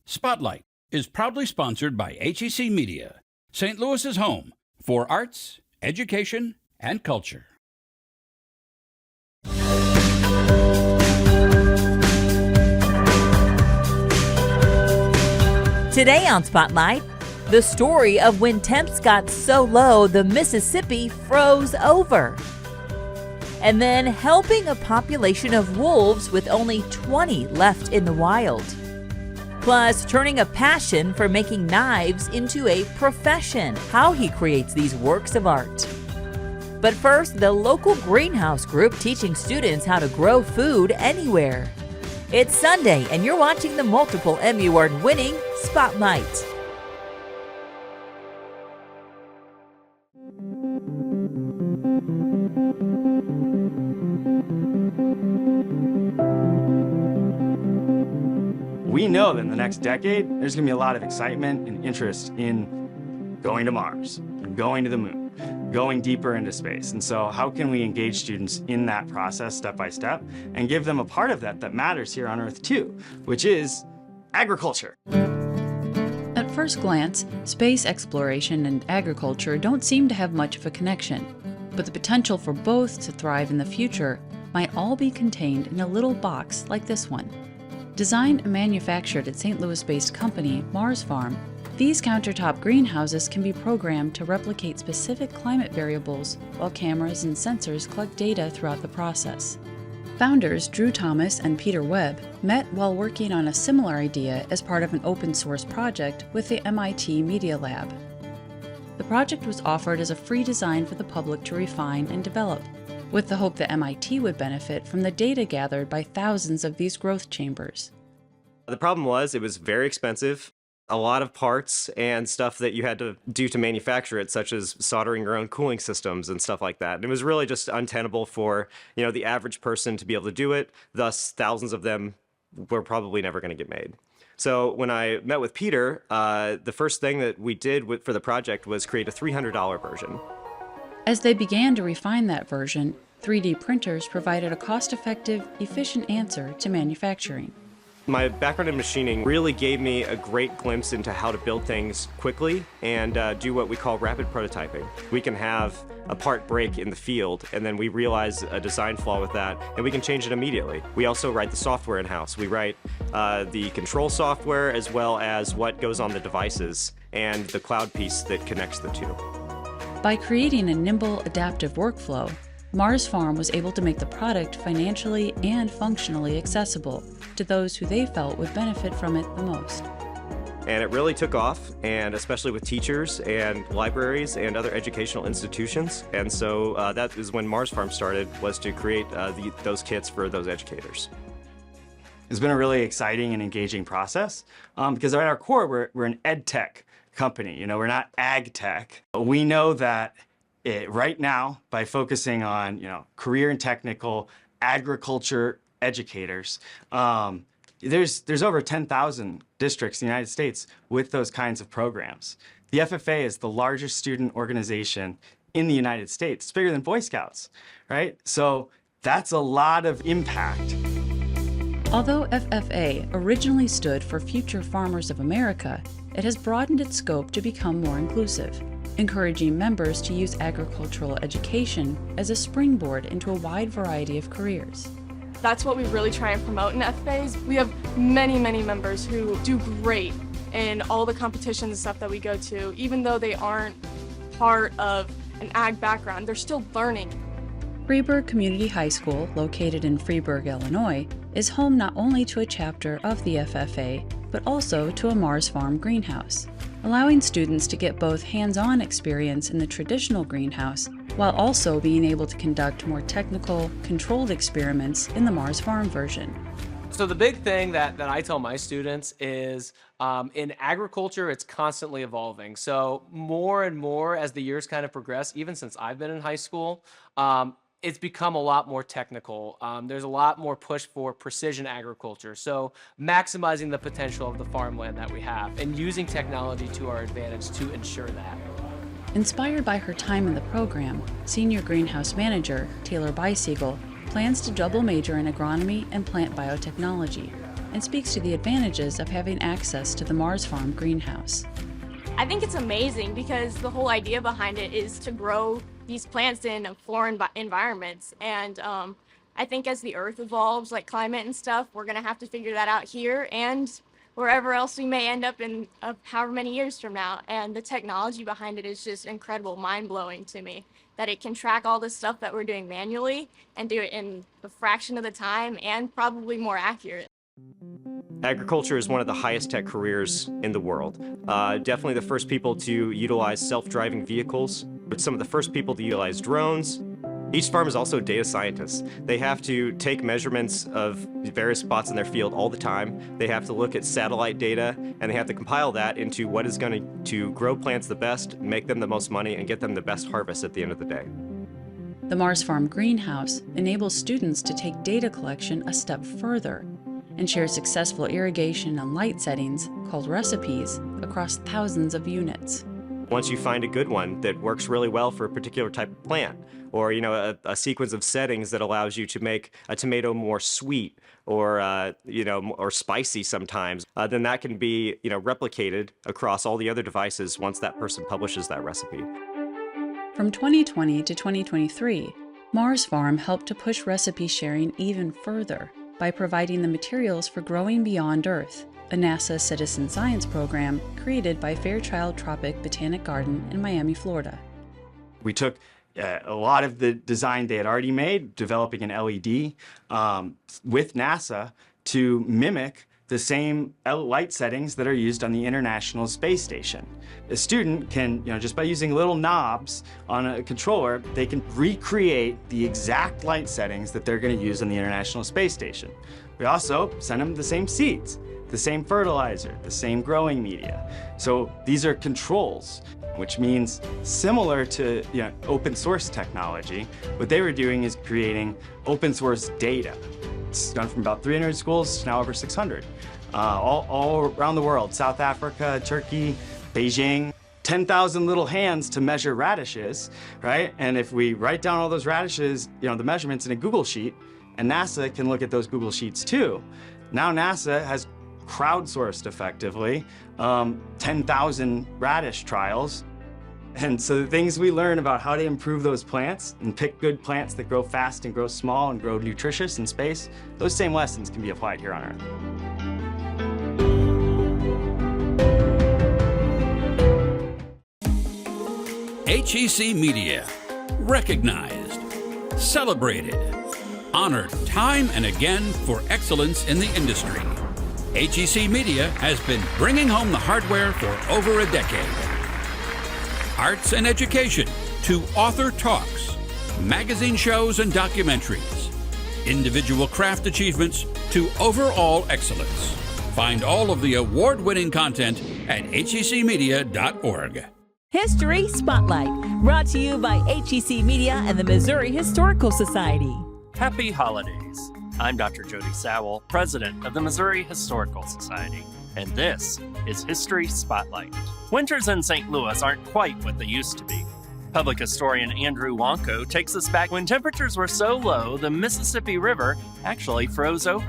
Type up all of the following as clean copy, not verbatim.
Spotlight is proudly sponsored by HEC Media, St. Louis's home for arts, education, and culture. Today on Spotlight, the story of when temps got so low the Mississippi froze over. And then helping a population of wolves with only 20 left in the wild. Plus, turning a passion for making knives into a profession, how he creates these works of art. But first, the local greenhouse group teaching students how to grow food anywhere. It's Sunday, and you're watching the multiple Emmy Award-winning Spotlight. We know that in the next decade, there's going to be a lot of excitement and interest in going to Mars, going to the moon, going deeper into space. And so how can we engage students in that process step by step and give them a part of that matters here on Earth too, which is agriculture. At first glance, space exploration and agriculture don't seem to have much of a connection, but the potential for both to thrive in the future might all be contained in a little box like this one. Designed and manufactured at St. Louis-based company MarsFarm, these countertop greenhouses can be programmed to replicate specific climate variables while cameras and sensors collect data throughout the process. Founders Drew Thomas and Peter Webb met while working on a similar idea as part of an open-source project with the MIT Media Lab. The project was offered as a free design for the public to refine and develop, with the hope that MIT would benefit from the data gathered by thousands of these growth chambers. The problem was it was very expensive, a lot of parts and stuff that you had to do to manufacture it, such as soldering your own cooling systems and stuff like that. And it was really just untenable for, the average person to be able to do it. Thus, thousands of them were probably never going to get made. So when I met with Peter, the first thing that we did for the project was create a $300 version. As they began to refine that version, 3D printers provided a cost-effective, efficient answer to manufacturing. My background in machining really gave me a great glimpse into how to build things quickly and do what we call rapid prototyping. We can have a part break in the field, and then we realize a design flaw with that, and we can change it immediately. We also write the software in-house. We write the control software as well as what goes on the devices and the cloud piece that connects the two. By creating a nimble, adaptive workflow, MarsFarm was able to make the product financially and functionally accessible to those who they felt would benefit from it the most. And it really took off, and especially with teachers and libraries and other educational institutions. And so that is when MarsFarm started, was to create those kits for those educators. It's been a really exciting and engaging process because at our core, we're an ed tech company. We're not ag tech. We know that right now, by focusing on career and technical agriculture educators, there's over 10,000 districts in the United States with those kinds of programs. The FFA is the largest student organization in the United States. It's bigger than Boy Scouts, right? So that's a lot of impact. Although FFA originally stood for Future Farmers of America, it has broadened its scope to become more inclusive, encouraging members to use agricultural education as a springboard into a wide variety of careers. That's what we really try and promote in FFAs. We have many, many members who do great in all the competitions and stuff that we go to. Even though they aren't part of an ag background, they're still learning. Freeburg Community High School, located in Freeburg, Illinois, is home not only to a chapter of the FFA, but also to a MarsFarm greenhouse, allowing students to get both hands-on experience in the traditional greenhouse while also being able to conduct more technical, controlled experiments in the MarsFarm version. So the big thing that I tell my students is in agriculture, it's constantly evolving. So more and more as the years kind of progress, even since I've been in high school, it's become a lot more technical. There's a lot more push for precision agriculture. So maximizing the potential of the farmland that we have and using technology to our advantage to ensure that. Inspired by her time in the program, Senior Greenhouse Manager Taylor Bysiegel plans to double major in agronomy and plant biotechnology and speaks to the advantages of having access to the MarsFarm greenhouse. I think it's amazing because the whole idea behind it is to grow these plants in foreign environments. And I think as the earth evolves, like climate and stuff, we're going to have to figure that out here and wherever else we may end up in however many years from now. And the technology behind it is just incredible, mind-blowing to me, that it can track all this stuff that we're doing manually and do it in a fraction of the time and probably more accurate. Agriculture is one of the highest tech careers in the world. Definitely the first people to utilize self-driving vehicles, but some of the first people to utilize drones. Each farm is also data scientists. They have to take measurements of various spots in their field all the time. They have to look at satellite data, and they have to compile that into what is going to grow plants the best, make them the most money, and get them the best harvest at the end of the day. The MarsFarm greenhouse enables students to take data collection a step further and share successful irrigation and light settings, called recipes, across thousands of units. Once you find a good one that works really well for a particular type of plant, or a sequence of settings that allows you to make a tomato more sweet or or spicy sometimes, then that can be replicated across all the other devices once that person publishes that recipe. From 2020 to 2023, MarsFarm helped to push recipe sharing even further by providing the materials for Growing Beyond Earth, a NASA citizen science program created by Fairchild Tropic Botanic Garden in Miami, Florida. We took a lot of the design they had already made, developing an LED with NASA to mimic the same light settings that are used on the International Space Station. A student can, just by using little knobs on a controller, they can recreate the exact light settings that they're going to use on the International Space Station. We also send them the same seeds, the same fertilizer, the same growing media. So these are controls, which means similar to open source technology, what they were doing is creating open source data. It's gone from about 300 schools to now over 600, all around the world, South Africa, Turkey, Beijing. 10,000 little hands to measure radishes, right? And if we write down all those radishes, the measurements in a Google Sheet, and NASA can look at those Google Sheets too. Now NASA has crowdsourced effectively 10,000 radish trials. And so the things we learn about how to improve those plants and pick good plants that grow fast and grow small and grow nutritious in space, those same lessons can be applied here on Earth. HEC Media. Recognized, celebrated, honored time and again for excellence in the industry. HEC Media has been bringing home the hardware for over a decade. Arts and education to author talks, magazine shows and documentaries, individual craft achievements to overall excellence. Find all of the award-winning content at hecmedia.org. History Spotlight, brought to you by HEC Media and the Missouri Historical Society. Happy holidays. I'm Dr. Jody Sowell, president of the Missouri Historical Society, and this is History Spotlight. Winters in St. Louis aren't quite what they used to be. Public historian Andrew Wonko takes us back when temperatures were so low the Mississippi River actually froze over.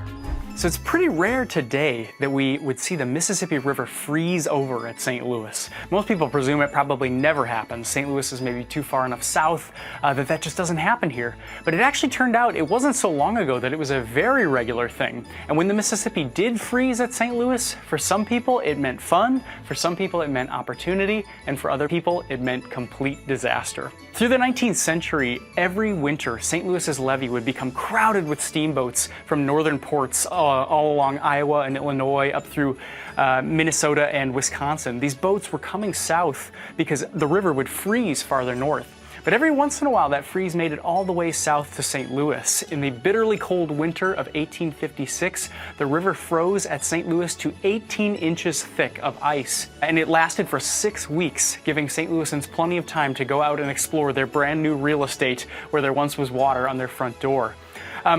So it's pretty rare today that we would see the Mississippi River freeze over at St. Louis. Most people presume it probably never happens. St. Louis is maybe too far enough south that just doesn't happen here. But it actually turned out it wasn't so long ago that it was a very regular thing. And when the Mississippi did freeze at St. Louis, for some people it meant fun, for some people it meant opportunity, and for other people it meant complete disaster. Through the 19th century, every winter, St. Louis's levee would become crowded with steamboats from northern ports all along Iowa and Illinois up through Minnesota and Wisconsin. These boats were coming south because the river would freeze farther north. But every once in a while, that freeze made it all the way south to St. Louis. In the bitterly cold winter of 1856, the river froze at St. Louis to 18 inches thick of ice. And it lasted for 6 weeks, giving St. Louisans plenty of time to go out and explore their brand new real estate where there once was water on their front door.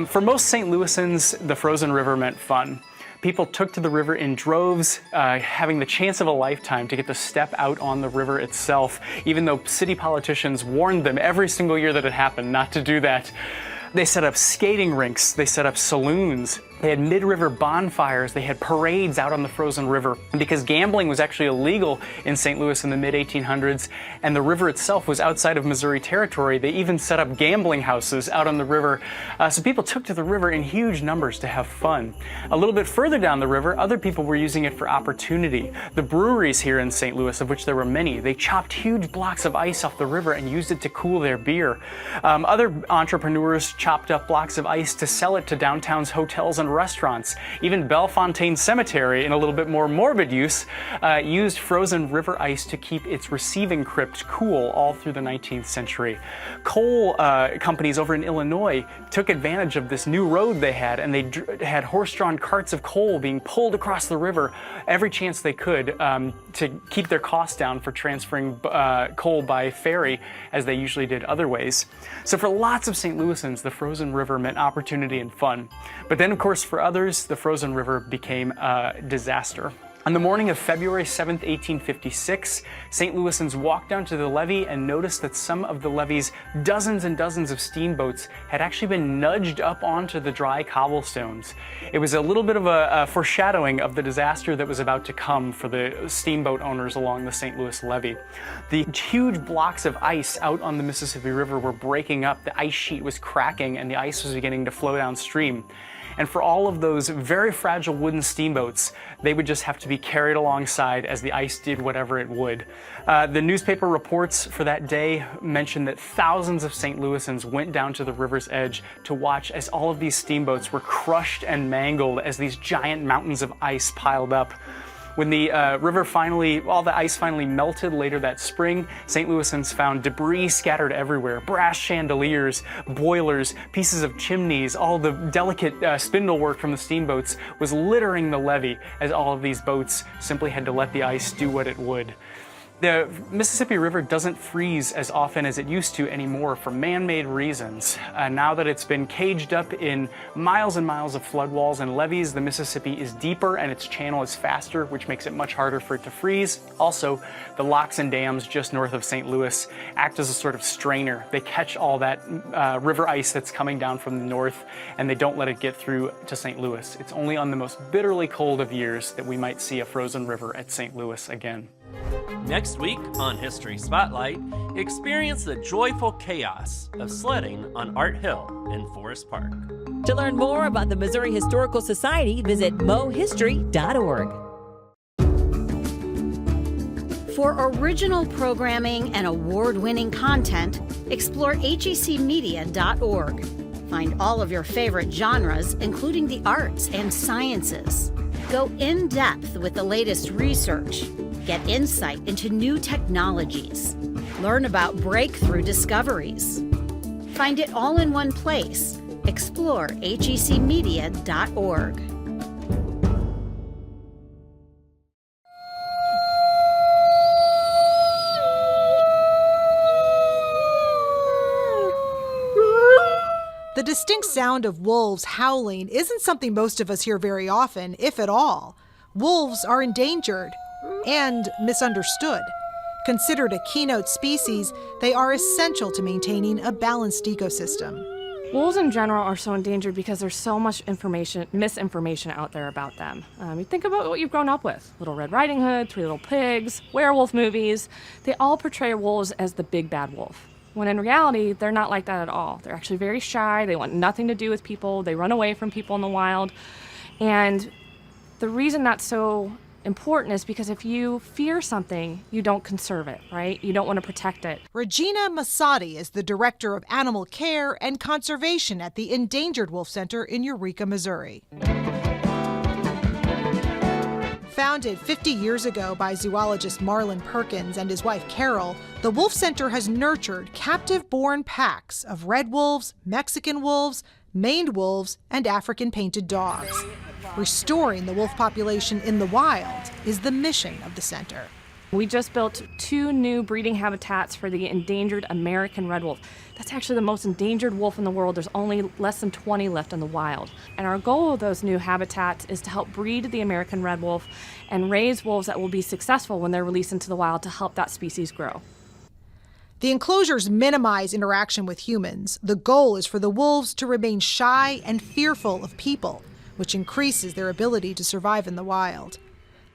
For most St. Louisans, the frozen river meant fun. People took to the river in droves, having the chance of a lifetime to get to step out on the river itself, even though city politicians warned them every single year that it happened not to do that. They set up skating rinks, they set up saloons, They had mid-river bonfires, they had parades out on the frozen river. And because gambling was actually illegal in St. Louis in the mid-1800s, and the river itself was outside of Missouri territory, they even set up gambling houses out on the river. So people took to the river in huge numbers to have fun. A little bit further down the river, other people were using it for opportunity. The breweries here in St. Louis, of which there were many, they chopped huge blocks of ice off the river and used it to cool their beer. Other entrepreneurs chopped up blocks of ice to sell it to downtown's hotels and restaurants. Even Bellefontaine Cemetery, in a little bit more morbid use, used frozen river ice to keep its receiving crypt cool all through the 19th century. Coal companies over in Illinois took advantage of this new road they had, and they had horse-drawn carts of coal being pulled across the river every chance they could to keep their costs down for transferring coal by ferry, as they usually did other ways. So for lots of St. Louisans, the frozen river meant opportunity and fun. But then, of course, for others, the frozen river became a disaster. On the morning of February 7th, 1856, St. Louisans walked down to the levee and noticed that some of the levee's dozens and dozens of steamboats had actually been nudged up onto the dry cobblestones. It was a little bit of a foreshadowing of the disaster that was about to come for the steamboat owners along the St. Louis levee. The huge blocks of ice out on the Mississippi River were breaking up, the ice sheet was cracking, and the ice was beginning to flow downstream. And for all of those very fragile wooden steamboats, they would just have to be carried alongside as the ice did whatever it would. The newspaper reports for that day mentioned that thousands of St. Louisans went down to the river's edge to watch as all of these steamboats were crushed and mangled as these giant mountains of ice piled up. When the all the ice finally melted later that spring, St. Louisans found debris scattered everywhere. Brass chandeliers, boilers, pieces of chimneys, all the delicate spindle work from the steamboats was littering the levee as all of these boats simply had to let the ice do what it would. The Mississippi River doesn't freeze as often as it used to anymore for man-made reasons. Now that it's been caged up in miles and miles of flood walls and levees, the Mississippi is deeper and its channel is faster, which makes it much harder for it to freeze. Also, the locks and dams just north of St. Louis act as a sort of strainer. They catch all that river ice that's coming down from the north, and they don't let it get through to St. Louis. It's only on the most bitterly cold of years that we might see a frozen river at St. Louis again. Next week on History Spotlight, experience the joyful chaos of sledding on Art Hill in Forest Park. To learn more about the Missouri Historical Society, visit mohistory.org. For original programming and award-winning content, explore hecmedia.org. Find all of your favorite genres, including the arts and sciences. Go in-depth with the latest research. Get insight into new technologies. Learn about breakthrough discoveries. Find it all in one place. Explore hecmedia.org. The distinct sound of wolves howling isn't something most of us hear very often, if at all. Wolves are endangered and misunderstood. Considered a keynote species, they are essential to maintaining a balanced ecosystem. Wolves in general are so endangered because there's so much misinformation out there about them. You think about what you've grown up with. Little Red Riding Hood, Three Little Pigs, werewolf movies. They all portray wolves as the big bad wolf, when in reality, they're not like that at all. They're actually very shy. They want nothing to do with people. They run away from people in the wild. And the reason that's so important is because if you fear something, you don't conserve it, right? You don't want to protect it. Regina Masadi is the Director of Animal Care and Conservation at the Endangered Wolf Center in Eureka, Missouri. Founded 50 years ago by zoologist Marlon Perkins and his wife Carol, the Wolf Center has nurtured captive-born packs of red wolves, Mexican wolves, maned wolves, and African painted dogs. Restoring the wolf population in the wild is the mission of the center. We just built 2 new breeding habitats for the endangered American red wolf. That's actually the most endangered wolf in the world. There's only less than 20 left in the wild. And our goal of those new habitats is to help breed the American red wolf and raise wolves that will be successful when they're released into the wild to help that species grow. The enclosures minimize interaction with humans. The goal is for the wolves to remain shy and fearful of people, which increases their ability to survive in the wild.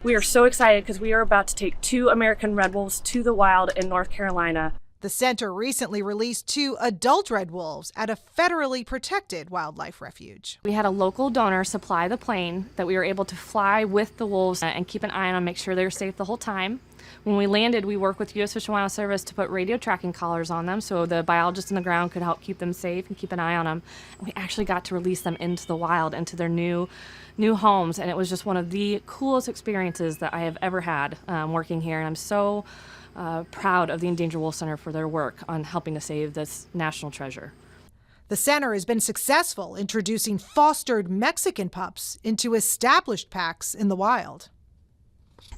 We are so excited because we are about to take 2 American red wolves to the wild in North Carolina. The center recently released 2 adult red wolves at a federally protected wildlife refuge. We had a local donor supply the plane that we were able to fly with the wolves and keep an eye on them, make sure they were safe the whole time. When we landed, we worked with U.S. Fish and Wildlife Service to put radio tracking collars on them so the biologists on the ground could help keep them safe and keep an eye on them. And we actually got to release them into the wild, into their new homes, and it was just one of the coolest experiences that I have ever had working here. And I'm so proud of the Endangered Wolf Center for their work on helping to save this national treasure. The center has been successful introducing fostered Mexican pups into established packs in the wild.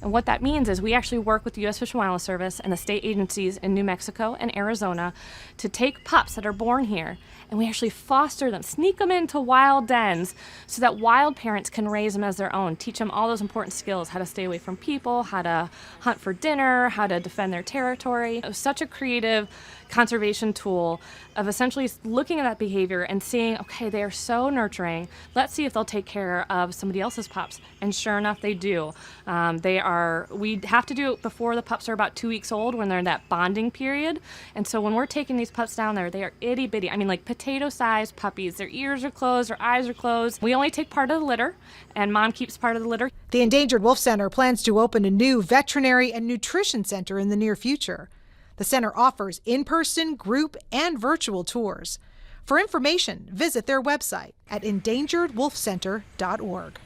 And what that means is we actually work with the U.S. Fish and Wildlife Service and the state agencies in New Mexico and Arizona to take pups that are born here, and we actually foster them, sneak them into wild dens so that wild parents can raise them as their own, teach them all those important skills, how to stay away from people, how to hunt for dinner, how to defend their territory. It was such a creative conservation tool of essentially looking at that behavior and seeing, okay, they are so nurturing. Let's see if they'll take care of somebody else's pups. And sure enough, they do. We have to do it before the pups are about 2 weeks old when they're in that bonding period. And so when we're taking these pups down there, they are itty bitty. I mean, like potato-sized puppies. Their ears are closed, their eyes are closed. We only take part of the litter, and mom keeps part of the litter. The Endangered Wolf Center plans to open a new veterinary and nutrition center in the near future. The center offers in-person, group, and virtual tours. For information, visit their website at endangeredwolfcenter.org.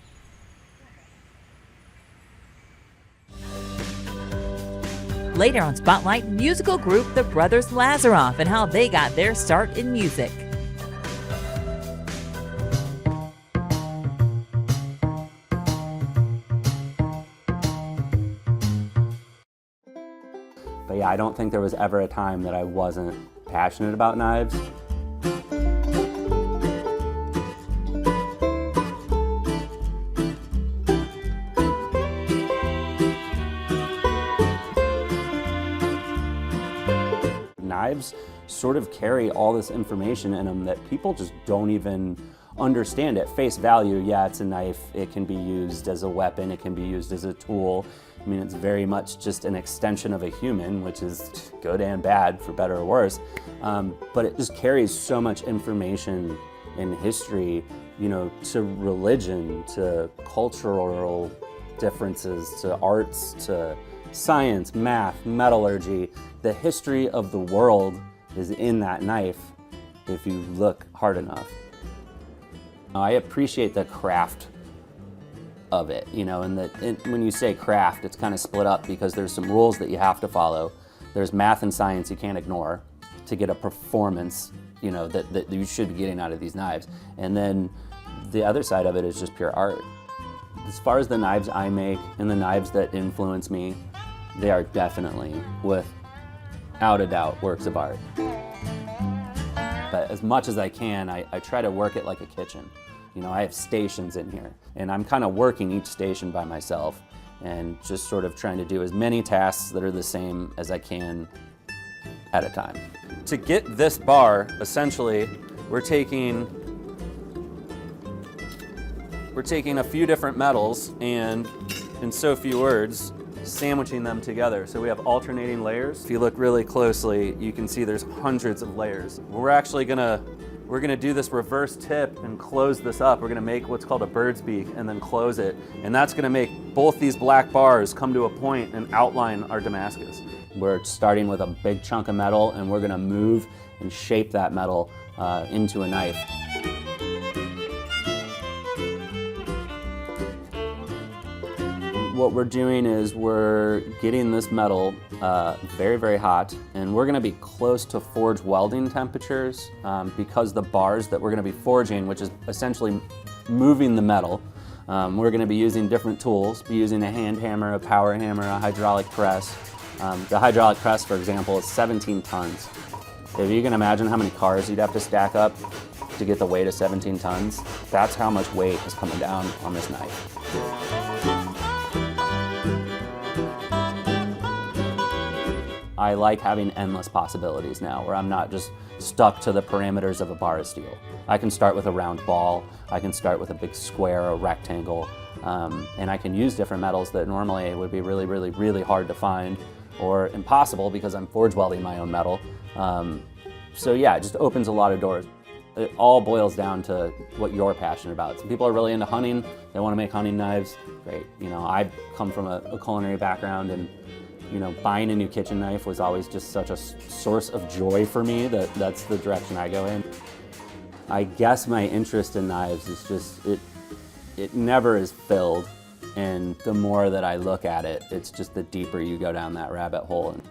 Later on Spotlight, musical group the Brothers Lazaroff and how they got their start in music. But yeah, I don't think there was ever a time that I wasn't passionate about knives. Knives sort of carry all this information in them that people just don't even understand at face value. Yeah, it's a knife. It can be used as a weapon. It can be used as a tool. I mean, it's very much just an extension of a human, which is good and bad, for better or worse. But it just carries so much information in history, you know, to religion, to cultural differences, to arts, to science, math, metallurgy. The history of the world is in that knife if you look hard enough. I appreciate the craft of it, you know, and when you say craft, it's kind of split up because there's some rules that you have to follow. There's math and science you can't ignore to get a performance, you know, that you should be getting out of these knives. And then the other side of it is just pure art. As far as the knives I make and the knives that influence me, they are definitely, without a doubt, works of art. But as much as I can, I try to work it like a kitchen. You know, I have stations in here, and I'm kind of working each station by myself and just sort of trying to do as many tasks that are the same as I can at a time. To get this bar, essentially, we're taking a few different metals and, in so few words, sandwiching them together. So we have alternating layers. If you look really closely, you can see there's hundreds of layers. We're gonna do this reverse tip and close this up. We're gonna make what's called a bird's beak and then close it. And that's gonna make both these black bars come to a point and outline our Damascus. We're starting with a big chunk of metal and we're gonna move and shape that metal into a knife. What we're doing is we're getting this metal very, very hot, and we're gonna be close to forge welding temperatures because the bars that we're gonna be forging, which is essentially moving the metal, we're gonna be using different tools, be using a hand hammer, a power hammer, a hydraulic press. The hydraulic press, for example, is 17 tons. If you can imagine how many cars you'd have to stack up to get the weight of 17 tons, that's how much weight is coming down on this knife. I like having endless possibilities now, where I'm not just stuck to the parameters of a bar of steel. I can start with a round ball, I can start with a big square or rectangle, and I can use different metals that normally would be really, really, really hard to find or impossible because I'm forge welding my own metal. So yeah, it just opens a lot of doors. It all boils down to what you're passionate about. Some people are really into hunting, they want to make hunting knives, great. You know, I come from a culinary background, and you know, buying a new kitchen knife was always just such a source of joy for me that that's the direction I go in. I guess my interest in knives is just, it never is filled, and the more that I look at it, it's just the deeper you go down that rabbit hole. And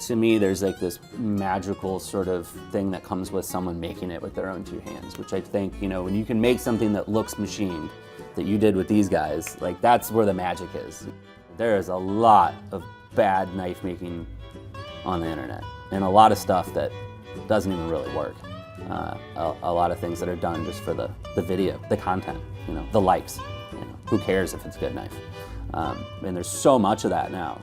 to me, there's like this magical sort of thing that comes with someone making it with their own two hands, which I think, you know, when you can make something that looks machined, that you did with these guys, like that's where the magic is. There is a lot of bad knife making on the internet, and a lot of stuff that doesn't even really work. A lot of things that are done just for the video, the content, you know, the likes. You know, who cares if it's a good knife? And there's so much of that now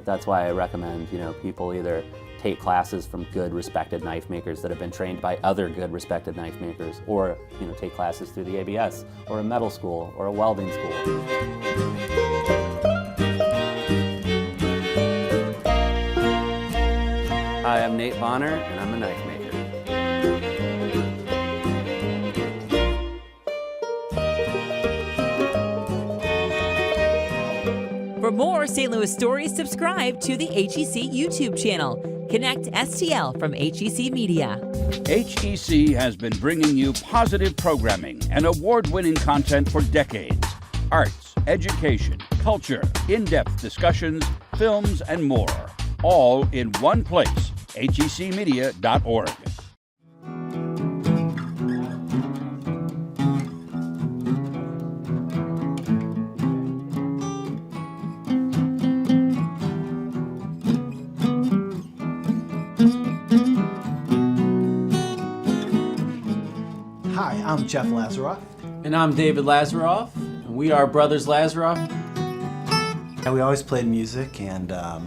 that's why I recommend, you know, people either take classes from good respected knife makers that have been trained by other good respected knife makers, or you know, take classes through the ABS or a metal school or a welding school. Hi, I'm Nate Bonner, and I'm a knife maker. For more St. Louis stories, subscribe to the HEC YouTube channel. Connect STL from HEC Media. HEC has been bringing you positive programming and award-winning content for decades. Arts, education, culture, in-depth discussions, films, and more. All in one place, hecmedia.org. Hi, I'm Jeff Lazaroff. And I'm David Lazaroff, and we are Brothers Lazaroff. And we always played music, and I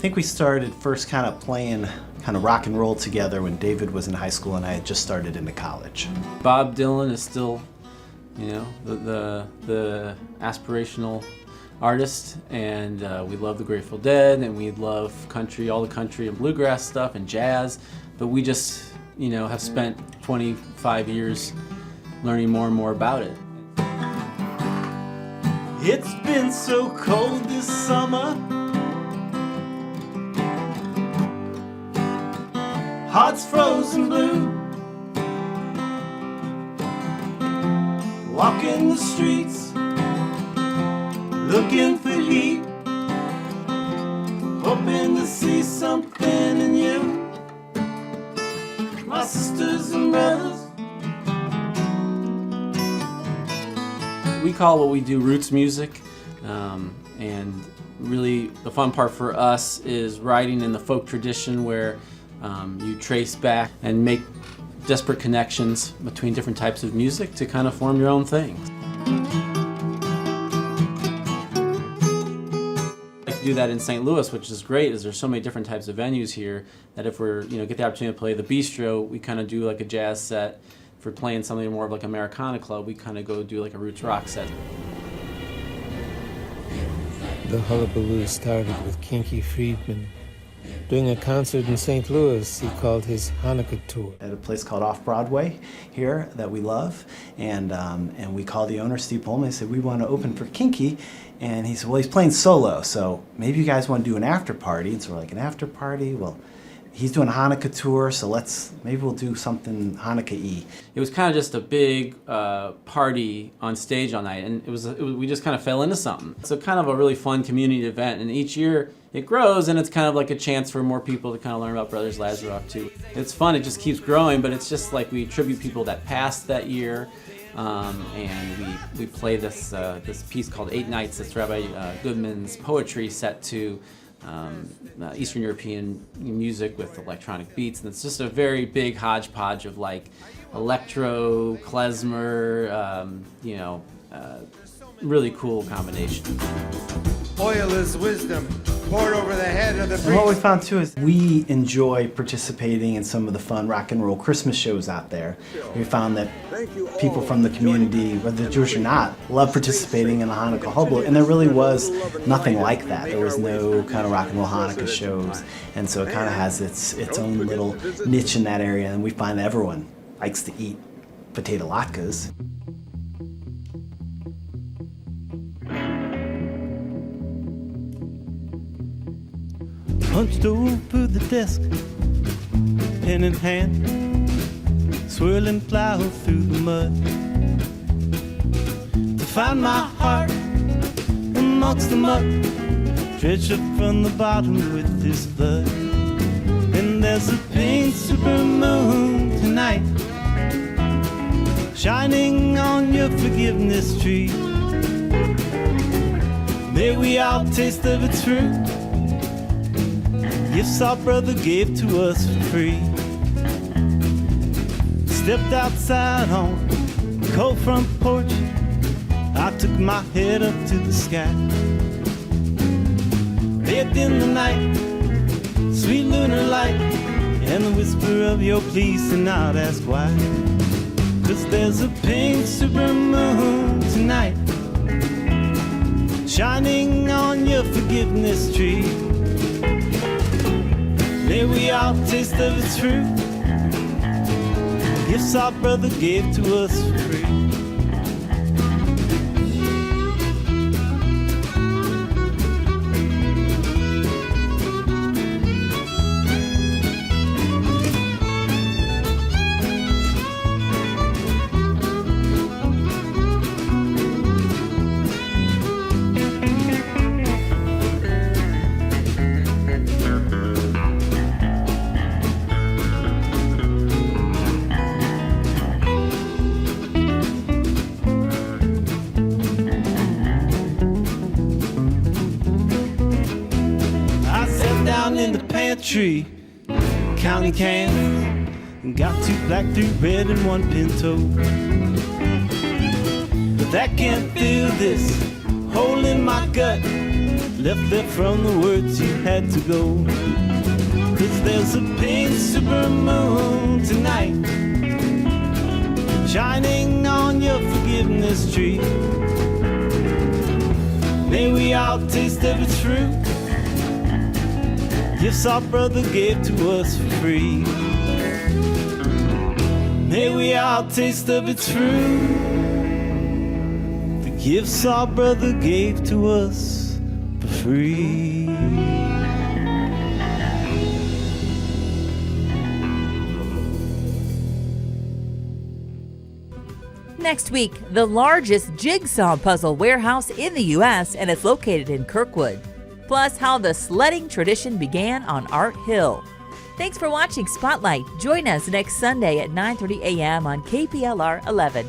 think we started first kind of playing kind of rock and roll together when David was in high school and I had just started into college. Bob Dylan is still, you know, the aspirational artist, and we love the Grateful Dead, and we love country, all the country and bluegrass stuff and jazz, but we just, you know, have spent 25 years learning more and more about it. It's been so cold this summer, hearts frozen blue, walking the streets, looking for heat, hoping to see something in you. My sisters and brothers. We call what we do roots music, and really the fun part for us is writing in the folk tradition where you trace back and make desperate connections between different types of music to kind of form your own thing. Do that in St. Louis, which is great, is there's so many different types of venues here that if we're, you know, get the opportunity to play the bistro, we kind of do like a jazz set. If we're playing something more of like Americana club, we kind of go do like a roots rock set. The Hullabaloo started with Kinky Friedman doing a concert in St. Louis he called his Hanukkah tour. At a place called Off Broadway here that we love, and we called the owner, Steve Pullman. They said, we want to open for Kinky, and he said, well, he's playing solo, so maybe you guys want to do an after party. And so we're like, an after party? Well, he's doing a Hanukkah tour, so maybe we'll do something Hanukkah-y. It was kind of just a big party on stage all night, and we just kind of fell into something. It's a kind of a really fun community event, and each year it grows, and it's kind of like a chance for more people to kind of learn about Brothers Lazaroff too. It's fun, it just keeps growing, but it's just like we tribute people that passed that year, and we play this piece called 8 Nights. It's Rabbi Goodman's poetry set to Eastern European music with electronic beats, and it's just a very big hodgepodge of like electro, klezmer, really cool combination. Oil is wisdom, poured over the head of the And what we priest. found too is we enjoy participating in some of the fun rock and roll Christmas shows out there. We found that people from the community, whether Jewish or not, love participating in the Hanukkah Hullabaloo, and there really was nothing like that. There was no kind of rock and roll Hanukkah shows, and so it kind of has its own little niche in that area, and we find that everyone likes to eat potato latkes. Hunched over the desk, pen in hand, swirling plow through the mud to find my heart amongst the muck, dredged up from the bottom with this blood. And there's a pink super moon tonight, shining on your forgiveness tree. May we all taste of its fruit, gifts our brother gave to us for free. Stepped outside on the cold front porch, I took my head up to the sky. Bathed in the night, sweet lunar light, and the whisper of your please, and I'd ask why. 'Cause there's a pink super moon tonight, shining on your forgiveness tree. May we all taste of its fruit, gifts our brother gave to us for free. In the pantry, counting cans, and got 2 black, 3 red, and 1 pinto. But that can't fill this hole in my gut, left there from the words you had to go. 'Cause there's a pink super moon tonight, shining on your forgiveness tree. May we all taste of its fruit, gifts our brother gave to us for free. May we all taste of its fruit, the gifts our brother gave to us for free. Next week, the largest jigsaw puzzle warehouse in the U.S., and it's located in Kirkwood. Plus, how the sledding tradition began on Art Hill. Thanks for watching Spotlight. Join us next Sunday at 9:30 a.m. on KPLR 11.